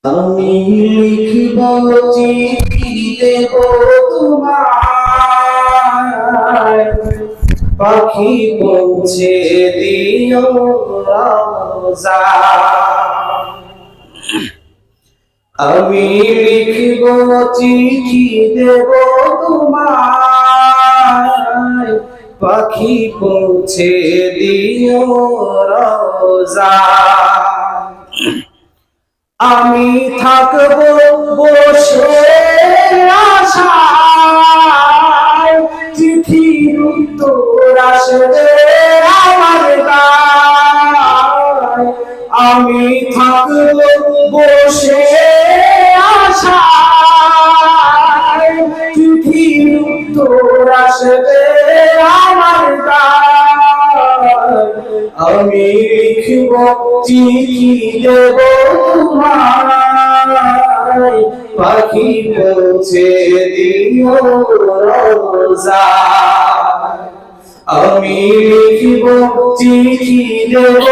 আমি লিখিব চিঠি দেব তোমায়, পাখি পৌঁছে দিও রওজায়। আমি লিখিব চিঠি দেব তোমায়, পাখি পৌঁছে দিও রওজায়। আমি থাকব বসে আশায়, চিঠির উত্তর আসবে আমার গায়। আমি থাকব বসে আশায়, চিঠির উত্তর আসবে আমার গায়। আমি লিখব চিঠি দেব তোমায়, পাখি পৌঁছে দিও রওজায়। আমি লিখব চিঠি দেব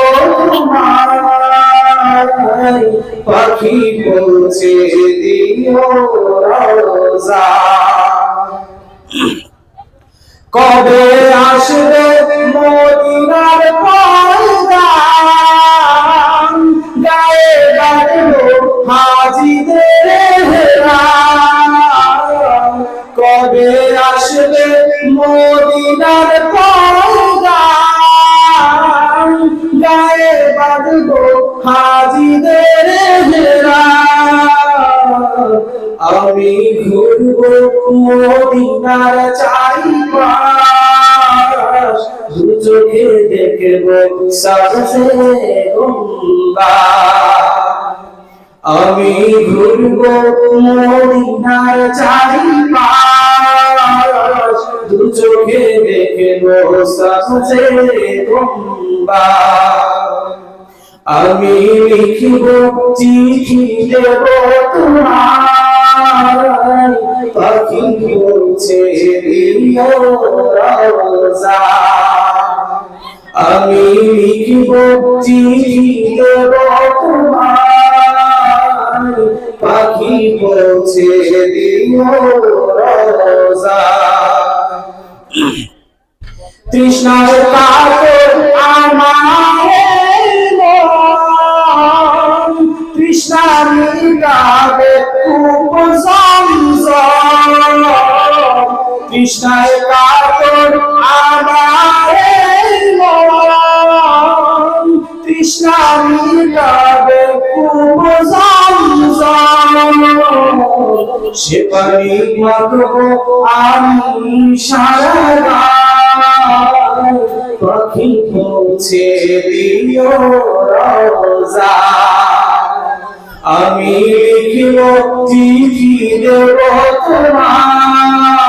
তোমায়, পাখি পৌঁছে দিও রওজায়। কবে আসবে মদিনার পয়গাম, গায়ে বাঁধবো হাজিদের হেরাম। কবে আসবে মদিনার পয়গাম, গায়ে বাঁধবো হাজিদের হেরাম। আমি ঘুরবো মদিনার চারিপাশ, দু চোখে দেখবো সবসে গুম্বা। আমি ঘুরবো মদিনার চারিপাশ, দু চোখে দেখবো সবসে গুম্বা। আমি লিখব চিঠি দেব তোমায়, পাখি পৌঁছে দিও রওজায়। আমি লিখব চিঠি দেব তোমায়, পাখি পৌঁছে দিও রওজায়। তৃষ্ণার কাতর আমার তৃষ্ণার গাবে কূপ জমজম। তৃষ্ণার কাতর আমার মন, তৃষ্ণার গাবে কূপ জমজম। সে পানি মাগবো আমি সারা গায়, পাখি পৌঁছে দিও রওজায়। আমি লিখব চিঠি দেব তোমায়,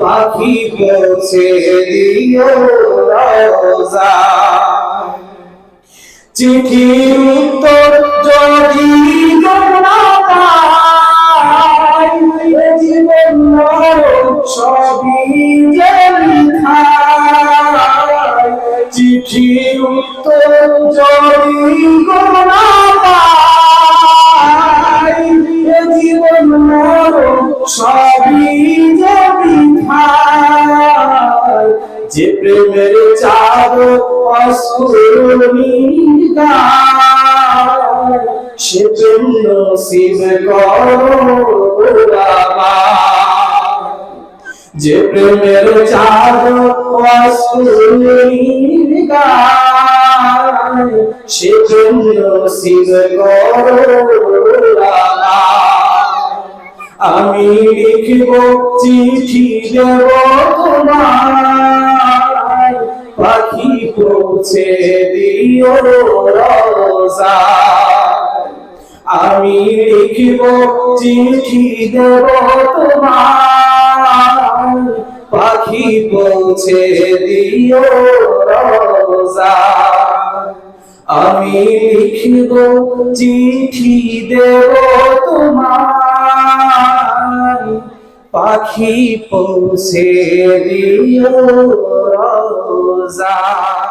পাখি পৌঁছে দিও রওজায়। চিঠির উত্তর যদি না পাই, জীবন মরণ সবই যে মিথ্যায়। চিঠির উত্তর যদি না পাই, জীবন মরণ সবই যে মিথ্যায়। যে প্রেমের চাঁদ অস্ফুরণীর গায়, সে প্রেম নসিব করো আমার। যে প্রেমের চাঁদ অস্ফুরণীর গায়, সে প্রেম নসিব করো আমার। আমি লিখব চিঠি দেব তোমায়, পাখি পৌঁছে দিও রওজায়। আমি লিখব চিঠি দেব তোমায়, পাখি পৌঁছে দিও রওজায়। আমি লিখব চিঠি দেব তোমায়, পাখি পৌঁছে দিও রওজায়।